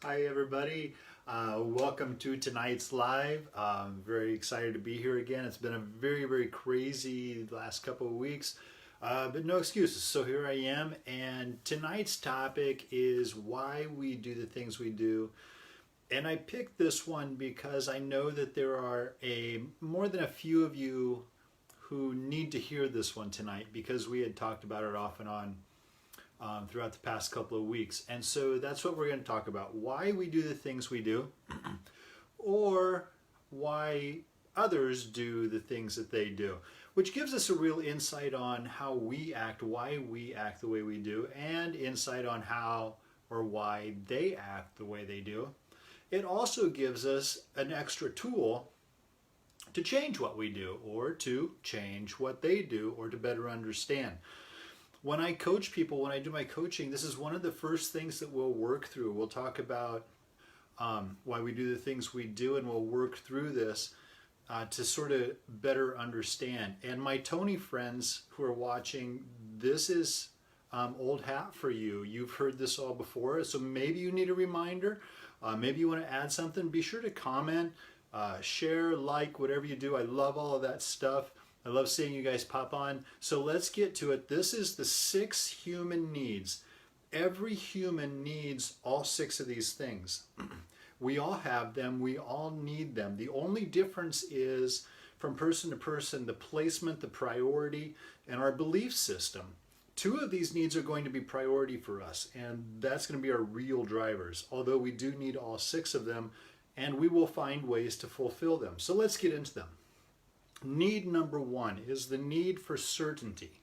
Hi, everybody. Welcome to tonight's live. I'm very excited to be here again. It's been a very crazy last couple of weeks, but no excuses. So here I am, and tonight's topic is why we do the things we do. And I picked this one because I know that there are more than a few of you who need to hear this one tonight because we had talked about it off and on throughout the past couple of weeks. And so that's what we're going to talk about. Why we do the things we do, or why others do the things that they do, which gives us a real insight on how we act, why we act the way we do, and insight on how or why they act the way they do. It also gives us an extra tool to change what we do, or to change what they do, or to better understand. When I coach people, when I do my coaching, this is one of the first things that we'll work through. We'll talk about why we do the things we do, and we'll work through this to sort of better understand. And my Tony friends who are watching, this is old hat for you. You've heard this all before, so maybe you need a reminder. Maybe you want to add something. Be sure to comment, share, like, whatever you do. I love all of that stuff. I love seeing you guys pop on. So let's get to it. This is the 6 human needs. Every human needs all 6 of these things. We all have them. We all need them. The only difference is from person to person, the placement, the priority, and our belief system. 2 of these needs are going to be priority for us, and that's going to be our real drivers, although we do need all 6 of them, and we will find ways to fulfill them. So let's get into them. Need number 1 is the need for certainty.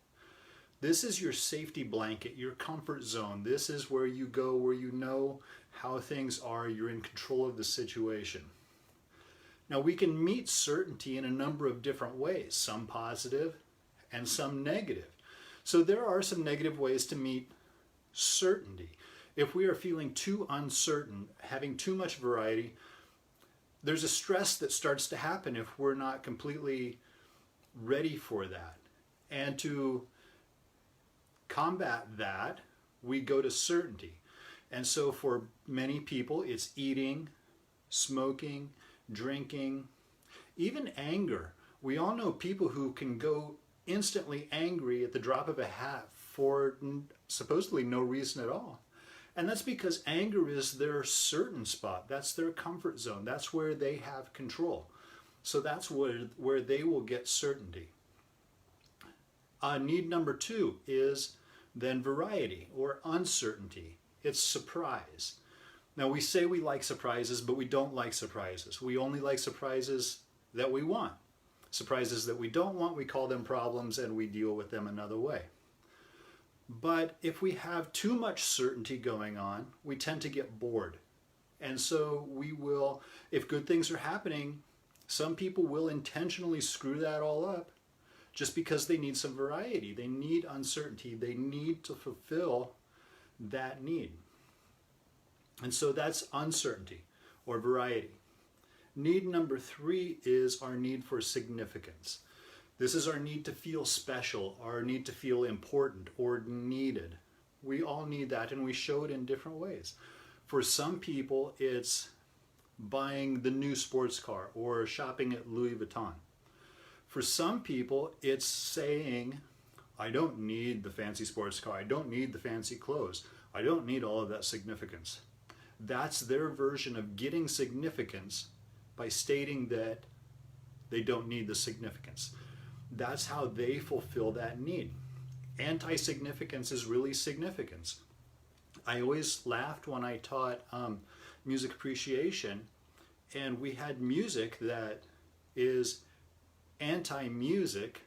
This is your safety blanket, your comfort zone. This is where you go, where you know how things are. You're in control of the situation. Now, we can meet certainty in a number of different ways, some positive and some negative. So there are some negative ways to meet certainty. If we are feeling too uncertain, having too much variety, there's a stress that starts to happen if we're not completely ready for that. And to combat that, we go to certainty. And so for many people, it's eating, smoking, drinking, even anger. We all know people who can go instantly angry at the drop of a hat for supposedly no reason at all. And that's because anger is their certain spot. That's their comfort zone. That's where they have control. So that's where they will get certainty. Need number 2 is then variety or uncertainty. It's surprise. Now, we say we like surprises, but we don't like surprises. We only like surprises that we want. Surprises that we don't want, we call them problems, and we deal with them another way. But if we have too much certainty going on, we tend to get bored. And so we will, if good things are happening, some people will intentionally screw that all up just because they need some variety. They need uncertainty. They need to fulfill that need. And so that's uncertainty or variety. Need number 3 is our need for significance. This is our need to feel special, our need to feel important or needed. We all need that, and we show it in different ways. For some people, it's buying the new sports car or shopping at Louis Vuitton. For some people, it's saying, I don't need the fancy sports car, I don't need the fancy clothes, I don't need all of that significance. That's their version of getting significance by stating that they don't need the significance. That's how they fulfill that need. Anti-significance is really significance. I always laughed when I taught music appreciation, and we had music that is anti-music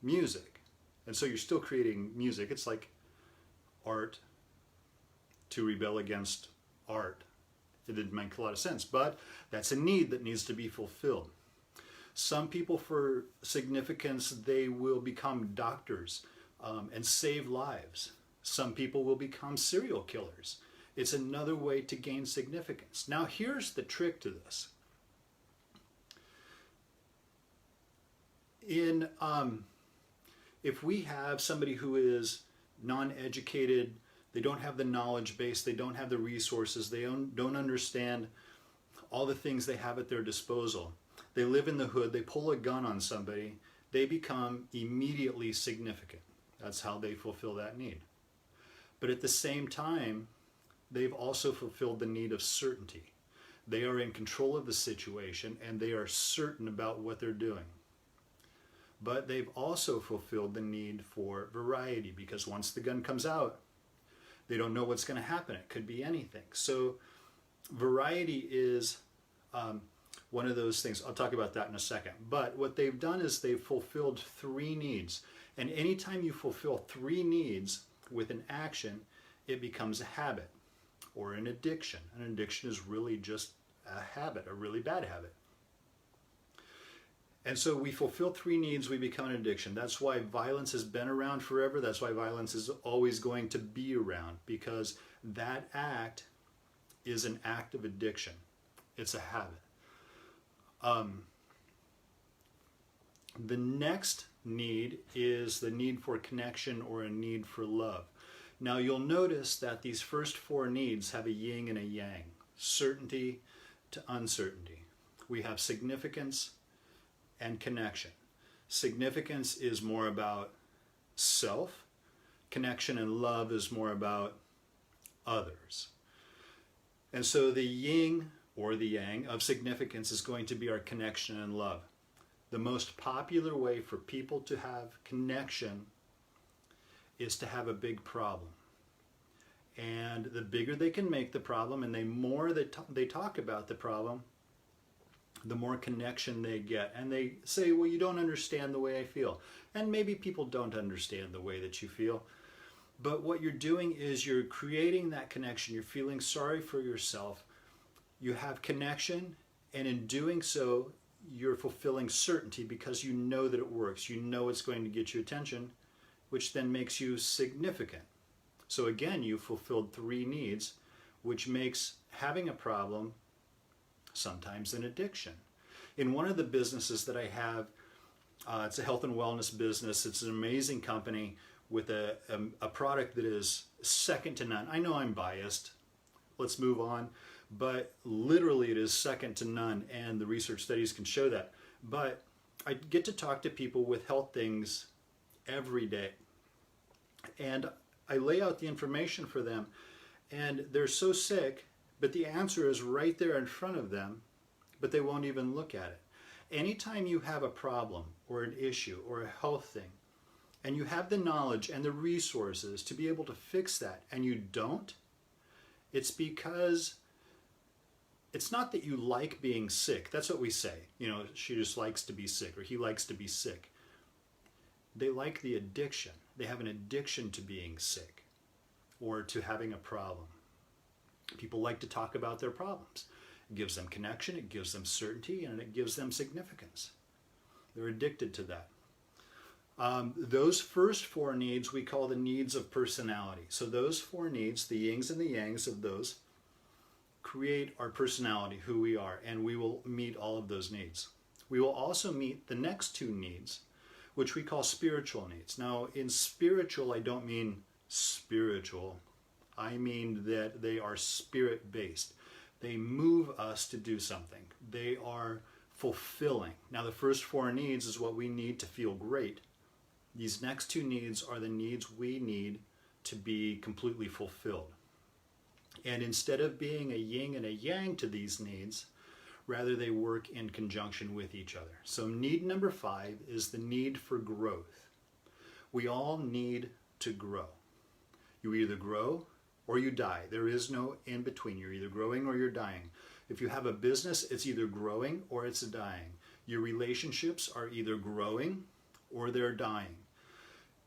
music. And so you're still creating music. It's like art to rebel against art. It didn't make a lot of sense, but that's a need that needs to be fulfilled. Some people, for significance, they will become doctors and save lives. Some people will become serial killers. It's another way to gain significance. Now, here's the trick to this. If we have somebody who is non-educated, They don't have the knowledge base. They don't have the resources. They don't understand all the things they have at their disposal. They live in the hood. They pull a gun on somebody. They become immediately significant. That's how they fulfill that need. But at the same time, they've also fulfilled the need of certainty. They are in control of the situation and they are certain about what they're doing. But they've also fulfilled the need for variety, because once the gun comes out, they don't know what's going to happen. It could be anything. So variety is one of those things. I'll talk about that in a second. But what they've done is they've fulfilled 3 needs. And anytime you fulfill 3 needs with an action, it becomes a habit or an addiction. An addiction is really just a habit, a really bad habit. And so we fulfill 3 needs, we become an addiction. That's why violence has been around forever. That's why violence is always going to be around, because that act is an act of addiction. It's a habit. The next need is the need for connection or a need for love. Now you'll notice that these first 4 needs have a yin and a yang, certainty to uncertainty. We have significance and connection. Significance is more about self. Connection and love is more about others. And so the yin or the yang of significance is going to be our connection and love. The most popular way for people to have connection is to have a big problem. And the bigger they can make the problem and the more they talk about the problem, the more connection they get. And they say, well, you don't understand the way I feel. And maybe people don't understand the way that you feel. But what you're doing is you're creating that connection. You're feeling sorry for yourself. You have connection. And in doing so, you're fulfilling certainty because you know that it works. You know it's going to get you attention, which then makes you significant. So again, you fulfilled 3 needs, which makes having a problem sometimes an addiction. In one of the businesses that I have, it's a health and wellness business. It's an amazing company with a product that is second to none. I know I'm biased. Let's move on. But literally it is second to none, and the research studies can show that. But I get to talk to people with health things every day. And I lay out the information for them, and they're so sick, but the answer is right there in front of them, but they won't even look at it. Anytime you have a problem or an issue or a health thing, and you have the knowledge and the resources to be able to fix that, and you don't, it's because it's not that you like being sick. That's what we say. You know, she just likes to be sick, or he likes to be sick. They like the addiction. They have an addiction to being sick or to having a problem. People like to talk about their problems. It gives them connection, it gives them certainty, and it gives them significance. They're addicted to that. Those first 4 needs we call the needs of personality. So those 4 needs, the yings and the yangs of those, create our personality, who we are, and we will meet all of those needs. We will also meet the next 2 needs, which we call spiritual needs. Now, in spiritual, I don't mean spiritual. I mean that they are spirit-based. They move us to do something. They are fulfilling. Now, the first 4 needs is what we need to feel great. These next 2 needs are the needs we need to be completely fulfilled. And instead of being a yin and a yang to these needs, rather they work in conjunction with each other. So need number 5 is the need for growth. We all need to grow. You either grow or you die. There is no in between. You're either growing or you're dying. If you have a business, it's either growing or it's dying. Your relationships are either growing or they're dying.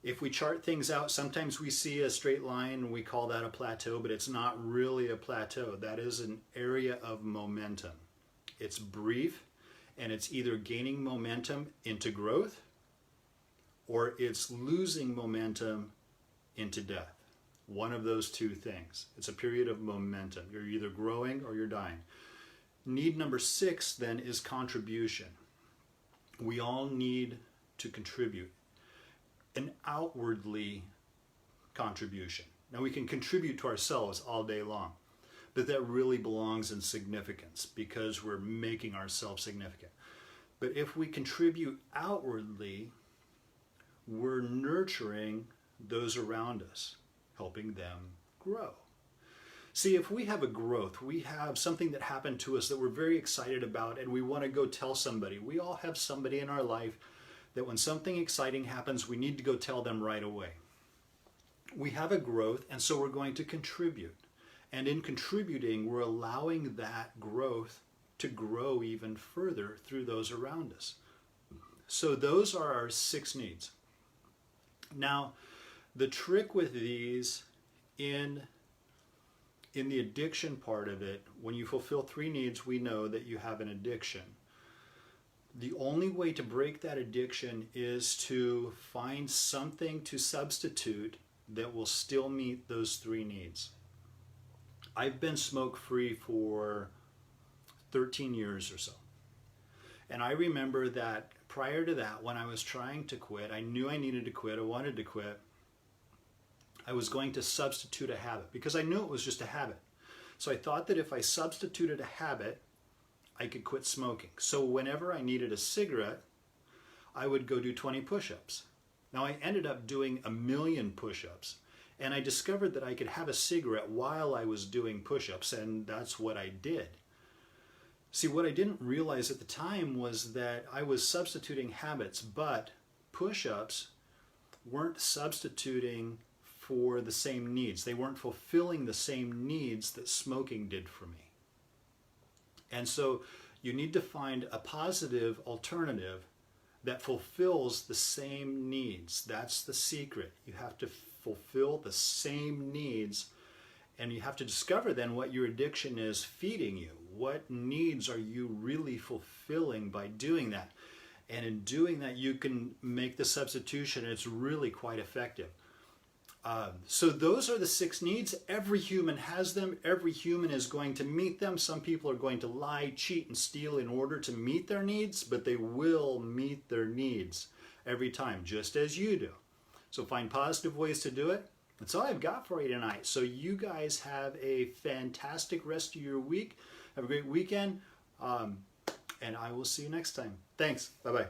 If we chart things out, sometimes we see a straight line and we call that a plateau, but it's not really a plateau. That is an area of momentum. It's brief, and it's either gaining momentum into growth or it's losing momentum into death. One of those 2 things. It's a period of momentum. You're either growing or you're dying. Need number 6 then is contribution. We all need to contribute. An outwardly contribution. Now we can contribute to ourselves all day long, but that really belongs in significance because we're making ourselves significant. But if we contribute outwardly, we're nurturing those around us, helping them grow. See, if we have a growth, we have something that happened to us that we're very excited about and we want to go tell somebody. We all have somebody in our life that when something exciting happens, we need to go tell them right away. We have a growth, and so we're going to contribute. And in contributing, we're allowing that growth to grow even further through those around us. So those are our 6 needs. Now, the trick with these in the addiction part of it, when you fulfill 3 needs, we know that you have an addiction. The only way to break that addiction is to find something to substitute that will still meet those 3 needs. I've been smoke-free for 13 years or so. And I remember that prior to that, when I was trying to quit, I knew I needed to quit, I wanted to quit. I was going to substitute a habit because I knew it was just a habit. So I thought that if I substituted a habit, I could quit smoking. So whenever I needed a cigarette, I would go do 20 push-ups. Now I ended up doing 1,000,000 push-ups, and I discovered that I could have a cigarette while I was doing push-ups, and that's what I did. See, what I didn't realize at the time was that I was substituting habits, but push-ups weren't substituting for the same needs. They weren't fulfilling the same needs that smoking did for me. And so you need to find a positive alternative that fulfills the same needs. That's the secret. You have to fulfill the same needs, and you have to discover then what your addiction is feeding you. What needs are you really fulfilling by doing that? And in doing that, you can make the substitution. It's really quite effective. So those are the 6 needs. Every human has them. Every human is going to meet them. Some people are going to lie, cheat, and steal in order to meet their needs, but they will meet their needs every time, just as you do. So find positive ways to do it. That's all I've got for you tonight. So you guys have a fantastic rest of your week. Have a great weekend. And I will see you next time. Thanks. Bye-bye.